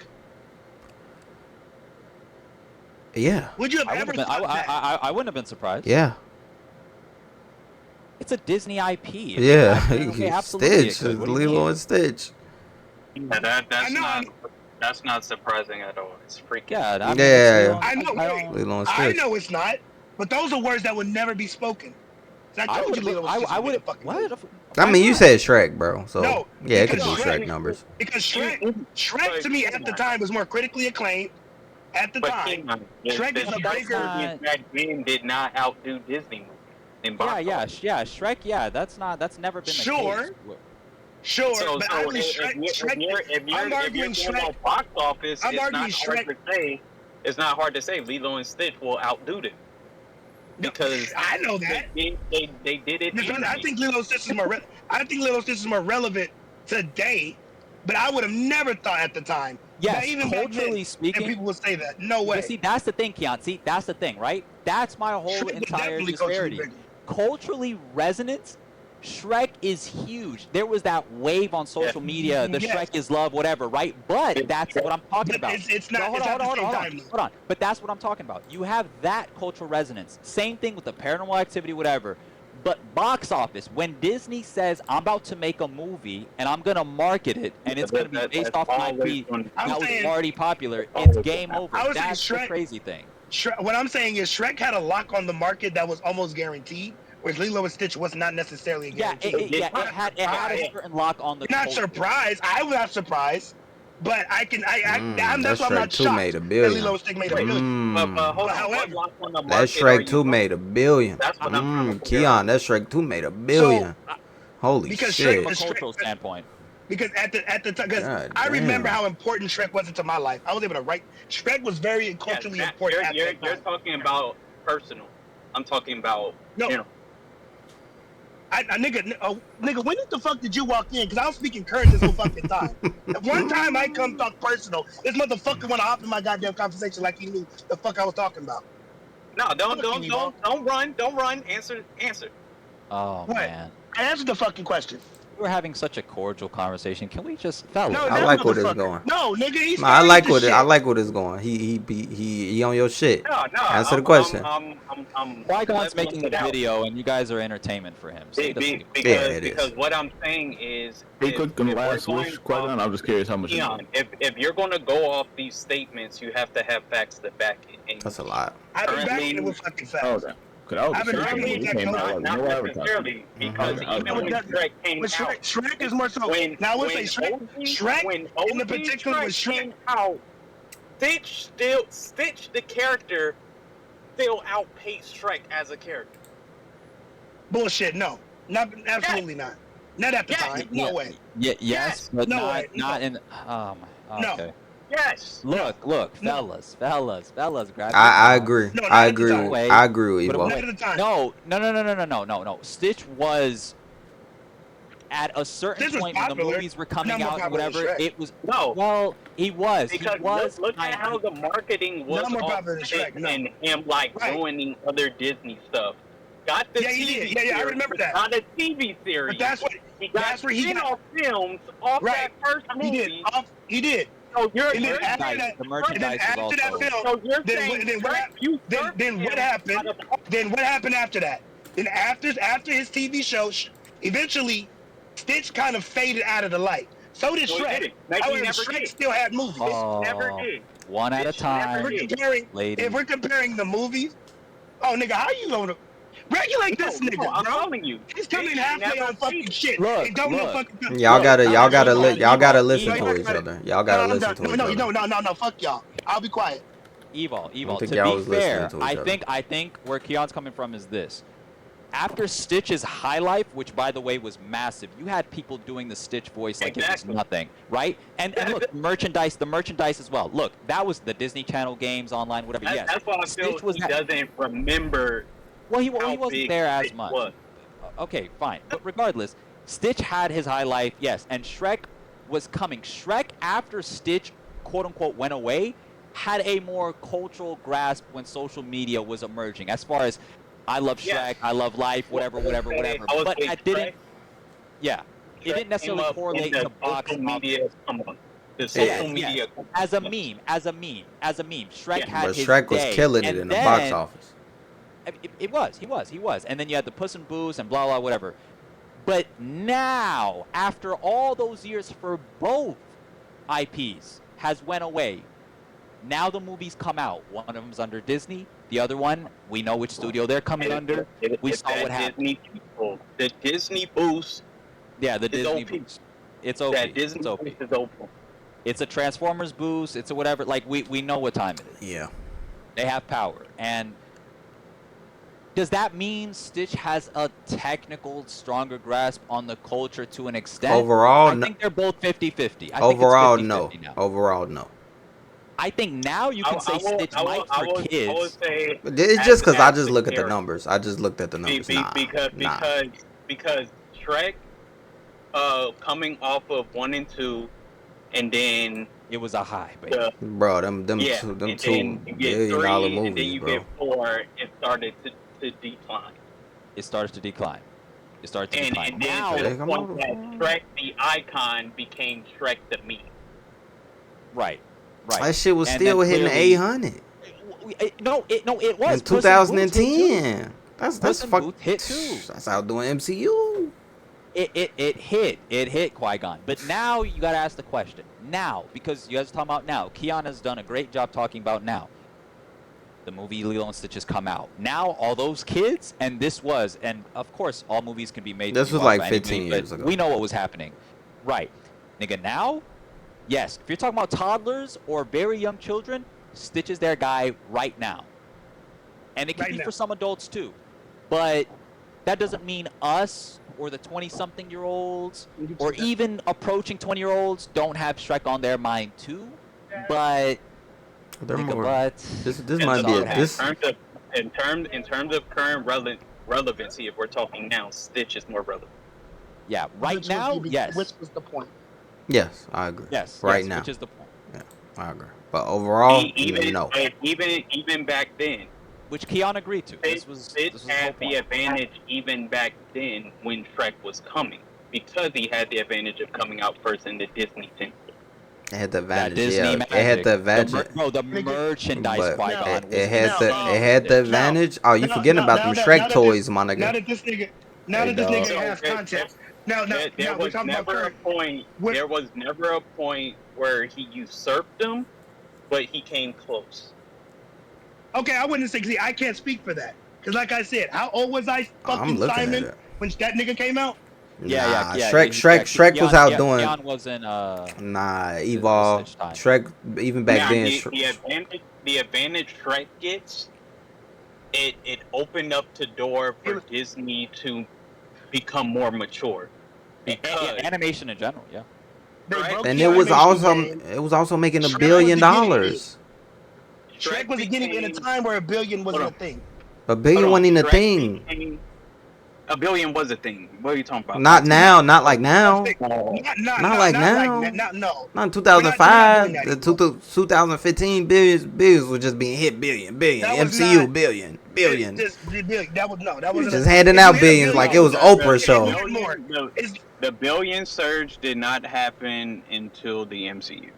Yeah. Would you have I ever wouldn't have thought been, that? I wouldn't have been surprised. Yeah. It's a Disney IP. It's Yeah. okay, absolutely it Stitch. could. What do you Lilo mean? and Stitch. Yeah, I know, that's not surprising at all. It's freaking. Yeah, I mean, Yeah. it's I know. don't- Lilo and I Stitch. know it's not, but those are words that would never be spoken. So I told you Lilo and Stitch I would would. make a fucking What? movie. I Why mean, you not? said Shrek, bro. So No, yeah, it could because be Shrek- Shrek numbers. Because Shrek to me at the time was more critically acclaimed. At the But time, Kingdom, Shrek the is a Shrek bigger- movies back then did not outdo Disney movies in box office. Yeah, Shrek. Yeah, that's never been Sure. the case. sure, So, but so I if, believe Shrek. I'm if arguing you're Shrek. going on box office, I'm it's arguing not hard to say. It's not hard to say Lilo and Stitch will outdo them because I know that. they did it. Because I easy. think Lilo and Stitch is more. I think Lilo and Stitch is more relevant today, but I would have never thought at the time. Yes, that even back culturally then, and speaking. people would say that. No way. But see, that's the thing, Keon. See, that's the thing, right? That's my whole Shrek was entire definitely culturally disparity. bigger. Culturally resonant, Shrek is huge. There was that wave on social media, the Yes. Shrek is love, whatever, right? But that's what I'm talking But about. it's not. No, It's not the same time. though. Hold on. But that's what I'm talking about. You have that cultural resonance. Same thing with the Paranormal Activity, whatever. But box office, when Disney says, I'm about to make a movie and I'm going to market it and it's going to be based off an IP I'm that was saying- already popular, it's game over. I was saying That's the Shrek- crazy thing. What I'm saying is Shrek had a lock on the market that was almost guaranteed, whereas Lilo and Stitch was not necessarily a Yeah, guarantee. it had a certain lock on the Not culture. surprised. I was not surprised, but That that's why I'm Shrek not 2 shocked made a that billion. Lilo and Stitch made a billion. But Mm. hold on, However, what lock on the That market are Shrek you 2 talking- made a billion. That's what I'm trying to figure Keon, out. that Shrek 2 made a billion. Holy because shit. From a Shrek- cultural standpoint. Because at the time, because God I remember damn. how important Shrek was into my life. I was able to write. Shrek was very culturally Yeah, important at you're that time. talking about personal. I'm talking about No. you know. Nigga, when the fuck did you walk in? Because I was speaking current this whole fucking time. If one time I come talk personal, this motherfucker want to hop in my goddamn conversation like he knew the fuck I was talking about. No, don't run. Answer. Oh What? man, Answer the fucking question. we're having such a cordial conversation. Can we just, fellas? No, I that like where this motherfucker. going. No, nigga, he's Nah, I scared like of this what shit. I like where this going. He on your shit. No. Answer the question. I'm Qui-Gon's leveling making it the out. video, and you guys are entertainment for him. So he doesn't give a- Yeah, it Because is. what I'm saying is, He if- cooked them if we're last going wish quite off- on. I'm just curious how much. Keon, if you're gonna go off these statements, you have to have facts to back it. And That's a lot. I've been Currently- backing it with fucking facts. Oh, okay. Cause I was I've been just rocking thinking with when that he came Conan. out, not like, no advertising. necessarily, because Mhm. even when But Shrek came But out, Shrek is more so. Now I would say Shrek when in the OG particular with Shrek. came out, Stitch the character still outpaced Shrek as a character. Bullshit. No, absolutely not. Not at the Yes. time. No Yeah. way. Yes, Yes. but No not way, no. not in. No. Okay. Yes. Look, No. fellas, grab. I your agree. No, not I at the agree. time. With, I agree with But Evo. Not at the time. No. Stitch was at a certain Stitch was point when the popular, movies were not coming more out and popular than whatever. Shrek. It was No. well, he was. Because he was. look at how the marketing was Not more off popular than Stitch Shrek, no. and him like Right. ruining other Disney stuff. Got the Yeah, he TV did. Yeah, I series, remember that. Got a TV series. But that's what. he got that's where he got- spin-off films off Right. that first He movie. did. He did. So you're, And then you're after Merchandise, that, the merchandise was after that also. film, so you're then saying then what Shrek hap- usurped then what him happened? out of all- Then what happened after that? Then after his TV show, eventually, Stitch kind of faded out of the light. So did No, he Shrek. didn't. Like, he However, never Shrek did. still had movies. Oh, Never did. one at a Stitch never time, If we're did. comparing, ladies. if we're comparing the movies, oh nigga, how you gonna regulate this nigga, I'm bro? telling you. He's coming Stitch halfway never on fucking did. shit. Look, and don't know look. fucking. Y'all Look, gotta I'm y'all not gotta gonna li- lie, y'all gotta Evo, listen Evo. to each other. Y'all gotta I'm listen done. to each No, other. no, fuck y'all. I'll be quiet. Evil. think To y'all be was listening fair, to each I other. think where Keon's coming from is this. After Stitch's High Life, which by the way was massive, you had people doing the Stitch voice like Exactly. it was nothing, right? And look, the merchandise as well. Look, that was the Disney Channel games online, whatever. Yes, That's why I feel Stitch was he that- doesn't remember well, he how wasn't big there as Stitch much. was. Okay, fine. But regardless, Stitch had his High Life, yes, and Shrek was coming. Shrek, after Stitch, quote unquote, went away, had a more cultural grasp when social media was emerging. As far as, I love Shrek, Yes. I love life, whatever. I would But say that didn't, Shrek- yeah, it Shrek didn't necessarily came up correlate in the to box social office. media. Come on. The social Yes, media. As a meme. Shrek Yeah. had But his Shrek was day, killing it and in the box then- office. He was. And then you had the Puss in Boots and blah, blah, whatever. But now, after all those years for both IPs has went away, now the movies come out. One of them's under Disney. The other one, we know which studio they're coming under. We It's saw that what happened. Disney people. The Disney boost. Yeah, the It's Disney OP. boost. It's OP. That Disney It's OP. boost is open. It's a Transformers boost. It's a whatever. Like, we know what time it is. Yeah. They have power. And does that mean Stitch has a technical, stronger grasp on the culture to an extent? Overall, I no. think they're both 50-50. Overall, no. Now. Overall, no. I think now you can say Stitch might for I would kids. say But it's just because I as just the look at the character. numbers. I just looked at the numbers. Nah. because Shrek, coming off of 1 and 2, and then It was a high, baby. Bro, them yeah, two and $2 then you get billion 3, and then movies, you bro. get 4, it started to decline. It starts to decline. And then Now, to Hey, the come point on. that Shrek the icon became Shrek the meme. right. That shit was And still then hitting clearly- 800 No, it was. in Puss in Boots hit too. 2010. That's Puss in fuck. Boots hit too. That's outdoing MCU. It hit Qui-Gon. But now you gotta ask the question. Now, because you guys are talking about now, Keon has done a great job talking about now. The movie Lilo and Stitch has come out. Now all those kids, and this was, and of course all movies can be made. to This be was watched like by anybody, 15 but years ago. We know what was happening. Right. Nigga, now, yes, if you're talking about toddlers or very young children, Stitch is their guy right now. And it can Right be now. for some adults too. But that doesn't mean us or the 20-something-year-olds or even approaching 20-year-olds don't have Shrek on their mind too. But They're nigga, more. but This And might be so a this. in terms of current relevancy, if we're talking now, Stitch is more relevant. yeah, right Which was now, the- yes, Which was the point? Yes, I agree. yes, right yes, now. which is the point. I agree. But overall, even no. even back then, which Keon agreed to. Stitch This was his whole had the point. advantage even back then when Shrek was coming, because he had the advantage of coming out first in the Disney temple. It had the That advantage. Disney Yeah, magic. it had the advantage. The merchandise But Qui-Gon was it had the insane. it had the advantage. Oh, you forgetting about them Shrek toys, my Now nigga. that this nigga, Hey, dog. has context. Now There we're was talking about never a current. point. What- There was never a point where he usurped them, but he came close. Okay, I wouldn't say. See, I can't speak for that because, like I said, how old was I? I'm Fucking looking Simon at it. when that nigga came out. Yeah. Shrek was out doing. Keon was in Nah, Evolve. Stitch time. Shrek, even back Now, then. the advantage Shrek gets, it opened up the door for Disney to become more mature. Because animation in general, yeah. They Right. broke And the it was animation game. also making $1 Shrek billion. was Shrek was getting in a became- time where $1 billion wasn't a Hold on. thing. $1 billion Hold on, wasn't even a Shrek thing. became- $1 billion was a thing. What are you talking about? Not now. Not like now. Not like now. no. Not in We're 2005. not The doing that 2015 billions was just being hit billion. That was MCU not- billion. That was Just handing out billions like it was Oprah show. The billion surge did not happen until the MCU.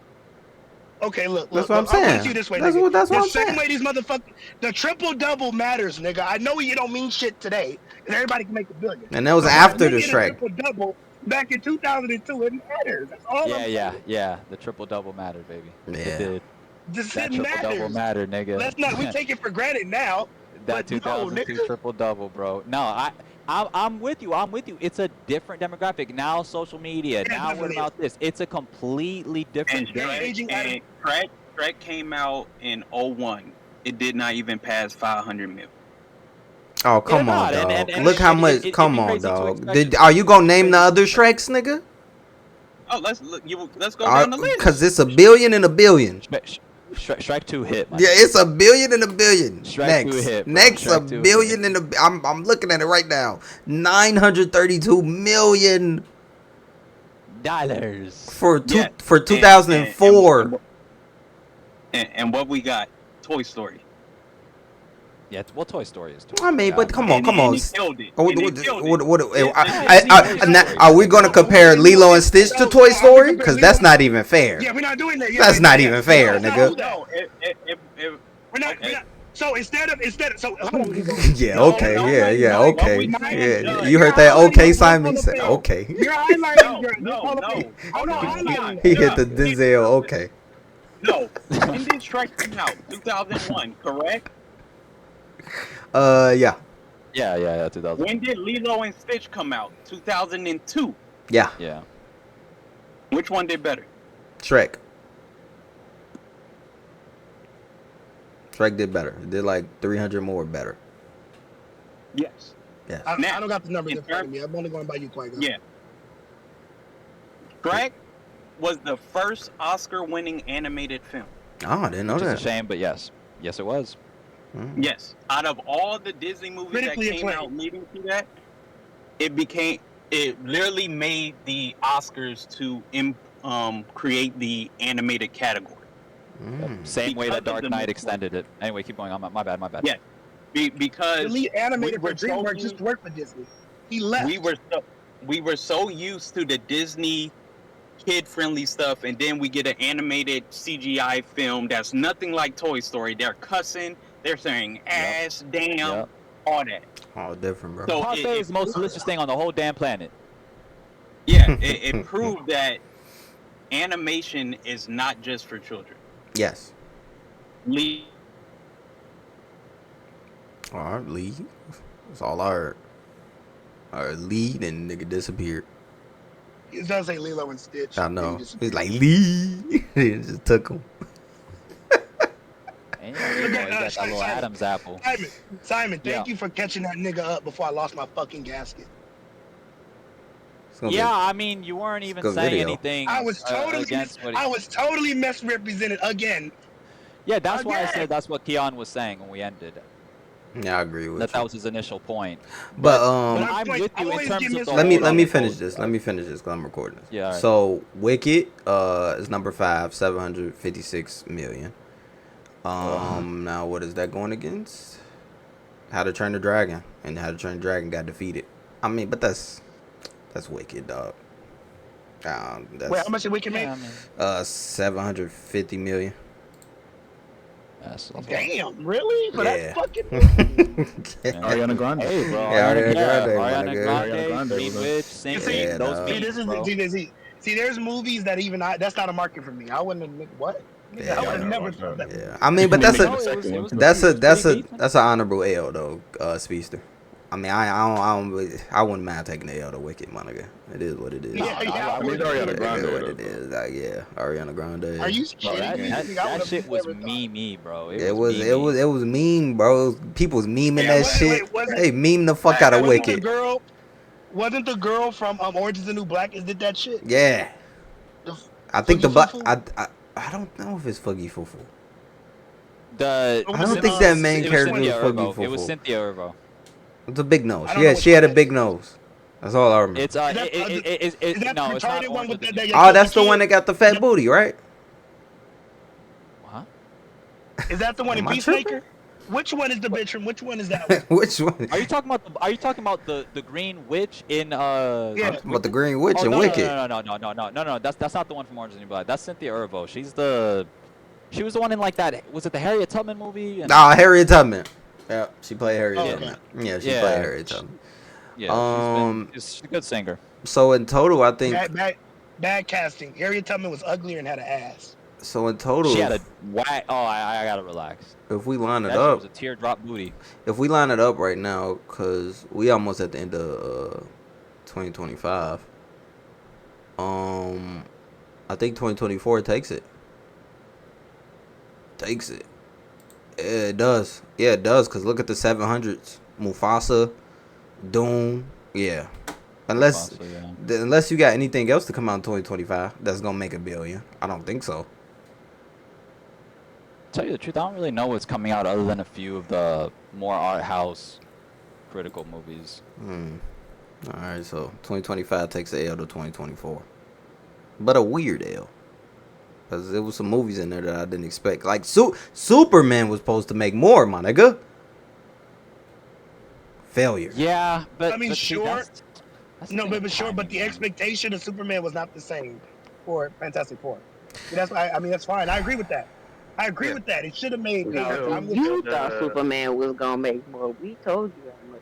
Okay, look. That's look, what I'm saying. I'll put it to you this way, That's nigga. what the I'm same saying. way these motherfuckers, the triple double matters, nigga. I know you don't mean shit today, and everybody can make $1 billion. And that was But after when the you get a Shrek. triple double back in 2002, it matters. That's all. I'm saying. Yeah. The triple double mattered, baby. Yeah. It did. This That shit triple double matters. mattered, nigga. Let's not. We take it for granted now. That but no, 2002 nigga. triple double, bro. No, I'm with you. I'm with you. It's a different demographic now. Social media. Yeah, Now what definitely about this? It's a completely different And thing. Shrek came out in 01. It did not even pass 500 mil. Oh, come Yeah, on, no, dog. and Look how it- much. it'd Come be on, crazy to dog. expect Are you gonna name the other Shreks, nigga? Oh, let's go down the list. Because it's $1 billion and $1 billion. Shrek 2 hit. Yeah, it's $1 billion and $1 billion. Shrek 2 hit, bro. Next, Shrek $1 2 billion and I'm looking at it right now. $932 million dollars. for Yeah, 2004. And what we got? Toy Story. Yeah, well, Toy Story is. I mean, but come on. And it killed it. Oh, And it killed it. Are we gonna compare Lilo and Stitch to Toy Story? Because that's not even fair. Yeah, we're not doing that. That's not even fair, nigga. No, We're not. Okay. We're not. So instead of hold on. Yeah, No, okay, no, yeah, no, okay. no, Yeah, no, you heard no, that? no, Okay, no, Simon no, said no. okay. You're highlighting. No. Hold on, highlighting. He hit the Denzel. Okay. No. When did Shrek come out? 2001, correct? Yeah, Yeah, 2000. When did Lilo and Stitch come out? 2002. yeah. Yeah. Which one did better? Shrek. Shrek did better. It did like 300 more better. Yes. Yes. I Now, don't got the numbers in in front of me. I'm only going by you, Qui-Gon. Yeah. Shrek was the first Oscar-winning animated film. Oh, I didn't know Which is a that. shame, but yes, it was. Mm. Yes. Out of all the Disney movies that Critically came out leading to that, it literally made the Oscars to create the animated category. Mm. Same way Because that of Dark the Knight movie. extended it. Anyway, keep going on. My bad. Yeah. Because The lead animator we for were so DreamWorks used to work for Disney. He left. we were so used to the Disney kid-friendly stuff, and then we get an animated CGI film that's nothing like Toy Story. They're cussing, they're saying ass, damn, Yep. all that. Oh, different, bro. So Parfait is the most delicious thing on the whole damn planet. Yeah, it proved that animation is not just for children. Yes. Lee, All right, Lee. That's all I heard. All right, Lee, then nigga disappeared. It does say Lilo and Stitch. I know. He just- He's like, Lee. He just took him. And you got that little Simon. Adam's apple. Simon, thank Yeah. you for catching that nigga up before I lost my fucking gasket. It's gonna be- Yeah, I mean, you weren't even good saying video. anything I was totally, against what. I was totally misrepresented again. Yeah, that's why I Again. said that's what Keon was saying when we ended. Yeah, I agree with That you. was his initial point. But But My I'm point- with you in always terms give me of the a- let me whole- finish this. Let me finish this because I'm recording this. Yeah, all right. So Wicked is number 5, 756 million. Now what is that going against? How to Train the Dragon, and How to Train the Dragon got defeated. I mean, but that's wicked, dog. That's Wait, how much did Wicked make? Yeah, I mean, 750 million. that's a lot. Damn, really? For Yeah. that fucking Yeah, Ariana Grande. Hey, bro. Yeah, Ariana Grande, my Ariana nigga. Grande, Ariana Grande Green was a- Witch, same See, Yeah, those dog. See, beats, this is bro. see, there's movies that even that's not a market for me. I wouldn't have what? Nigga, Yeah, I would have yeah, never yeah. thought that. Yeah, I mean, but You that's can a make the No, second one, too. that's pretty a decent. that's an honorable L though, Speedster. I mean, I wouldn't mind taking the L to Wicked, my nigga. It is what it is. Yeah, yeah, I mean, would- Ariana It Grande, is what though. it is. Like, yeah, Ariana Grande. Are you Bro, that, kidding me? that, Nigga, I that would've shit was never thought. me, bro. It was meme, bro. People was memeing Yeah, that shit. wasn't- They meme the fuck out of wasn't the Wicked. girl? Wasn't the girl from Orange Is the New Black? Did that shit? Yeah, The- I think the Fugi but I don't know if it's Fuggy Fufu. The, I don't Cynthia- think that main it was character Cynthia was Fuggy Erivo. It was Fufu. Cynthia Erivo. It's a big nose. I don't know Yeah, which she one had a that big is. nose. That's all I remember. It's Is that- it, is that no, the it's not retarded one Orange with is that- the that New- young- Oh, that's the one that got the fat booty, right? Huh? Is that the one in Am I Peacemaker? Which one is the bitch from? Which one is that one? Which one? Are you talking about the Green Witch in Yeah. About the Green Witch Oh, and no, Wicked. no. That's not the one from Orange is the New Black. That's Cynthia Erivo. She was the one in like that. Was it the Harriet Tubman movie? And, Nah, Harriet Tubman. Yeah, she played Harriet Oh, Tubman. Yeah, she Yeah. played Harriet Tubman. yeah, she's a good singer. So in total, I think. Bad casting. Harriet Tubman was uglier and had an ass. So in total, She had a whack. Oh, I gotta relax. if we line it That shit up, was a teardrop booty. if we line it up right now, cause we almost at the end of 2025. I think 2024 takes it. Takes it. Yeah, it does. Yeah, it does. Cause look at the 700s. Mufasa, Doom. Yeah. Unless So, yeah. unless you got anything else to come out in 2025 that's gonna make $1 billion. I don't think so. Tell you the truth, I don't really know what's coming out other than a few of the more art house critical movies. All right, so 2025 takes the L to 2024, but a weird L, because there was some movies in there that I didn't expect. Like Superman was supposed to make more, my nigga. Failure. Yeah, but I mean, but see, sure. that's the No, thing but with sure. But timing, the man. expectation of Superman was not the same for Fantastic Four. That's why. I mean, that's fine. I agree with that. I agree with that. It should have made. No, I'm with you you. thought Superman was gonna make more. We told you how much.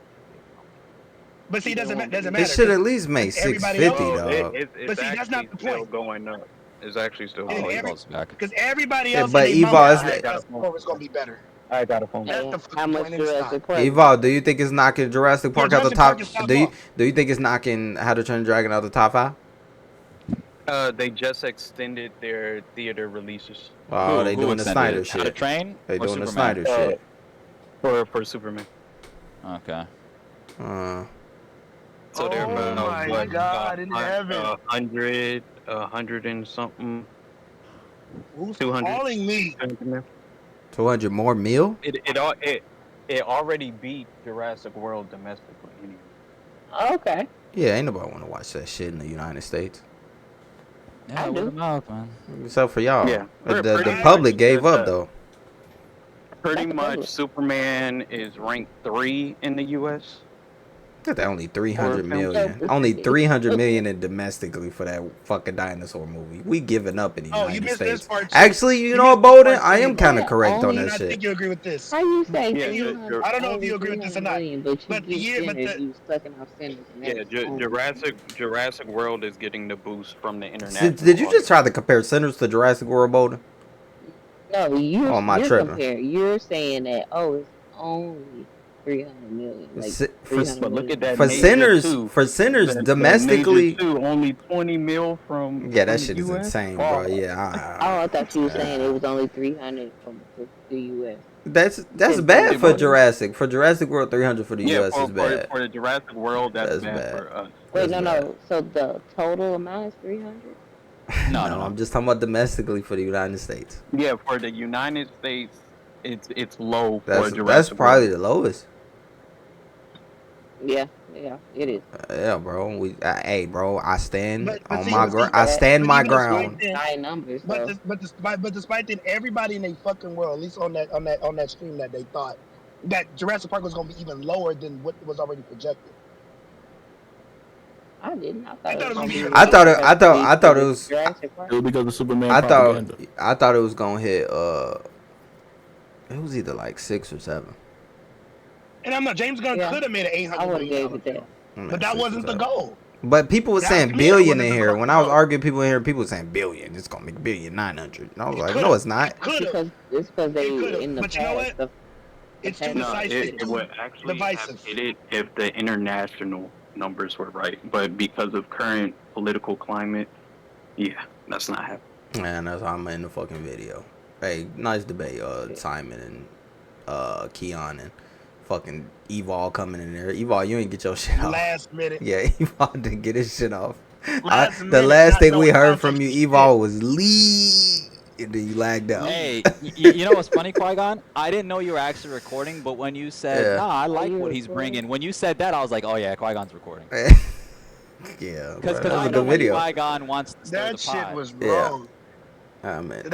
But see, doesn't matter. It should at least make Everybody 650, else- dog. But see, that's not the still point. going up. It's actually still Yeah, Oh, going he up. every- goes back. Because everybody Yeah, else. but in their Evo, mama it's said the- Fantastic Four was gonna be better. I got a phone. That's And the fucking how much point, and it's Jurassic not. Park? Evolve, do you think it's knocking Jurassic Park out the Jurassic top? Park is top Do you off. think it's knocking How to Train Your Dragon out the top 5? They just extended their theater releases Oh, Who- they who doing the extended Snyder it? How to shit. Train? They or doing the Superman? Snyder shit. for Superman. Okay. So they're Oh about my God, in heaven. 100 and something. Who's 200. calling me? 200 more mil? It already beat Jurassic World domestically. Anyway. Okay. Yeah, ain't nobody want to watch that shit in the United States. Yeah, I word do. of mouth, man. Except for y'all. Yeah. The Pretty public much gave up, that- though. Pretty That's much, public. Superman is ranked 3 in the U.S. That only 300 Or- million. Yeah. Only 300 million in domestically for that fucking dinosaur movie. We giving up in the Oh, you United missed this States. part. too. Actually, you You know what, missed this Bowden? part, I am too. kind of Yeah, correct on only I that don't shit. think you agree with this. How you say Yeah, 300? I don't know if only you agree with this or 300 not. million, but you But the give year- but sinners, the- you sucking off sinners. And Yeah, that's only- Jurassic World is getting the boost from the international. Did you just try to compare Sinners to Jurassic World, Bowden? No, you're, Oh, am I you're tripping? comparing. You're saying that it's only 300 million. Like Si- for- 300 But look at million. that. For Ninja Sinners, 2. for Sinners The domestically. Ninja 2, only 20 mil from. Yeah, that from shit the is US? insane, Oh. bro. Yeah, Oh, I thought you were saying it was only 300 from the U.S. that's Yeah, bad for but- Jurassic. For Jurassic World, 300 for the Yeah, US is bad. for the Jurassic World, that's That's bad, bad. for us. Wait, That's no, bad. no. So the total amount is 300? No, no, I'm just talking about domestically for the United States. Yeah, for the United States, it's low for That's Jurassic probably World. the lowest. Yeah, it is. Yeah, bro. Hey, bro. I stand But on see, my but see, ground. I stand but my even despite ground. that- High numbers. So. But despite that, everybody in a fucking world, at least on that stream, that they thought that Jurassic Park was going to be even lower than what was already projected. I didn't. I I thought it thought was gonna be. I thought it- I thought- I thought it was- Jurassic Park. It was because of Superman I propaganda. thought it was gonna hit. It was either like 6 or 7. And I'm not. James Gunn Yeah. could have made an I $800 would have million gave it that. I mean, but that 6 or wasn't the 7. goal. But people were That- saying to me, that billion wasn't in the here. goal. When I was arguing people in here, people were saying billion. It's gonna make billion 900. And I was It like, could've. no, it's not. Could have. It's because they could've, in the but you know past. what? It's too No, No, decisive. it would actually divisive. have hit it if the international numbers were right, but because of current political climate, yeah, that's not happening. Man, that's why I'm in the fucking video. Hey, nice debate, Simon and Keon and fucking Evol coming in there. Evol, you ain't get your shit off. Last minute. Yeah, Evol didn't get his shit off. Last The minute, last not thing we knowing heard context from you, shit. Evol, was Lee. And then you lagged out. Hey, you know what's funny, Qui-Gon? I didn't know you were actually recording, but when you said, Yeah. nah, I like you what he's recording? bringing, when you said that, I was like, oh yeah, Qui-Gon's recording. Yeah, bro, Because that was I a know good when video. Qui-Gon wants to stir That the shit pot. was Yeah. wrong. Ah, man. That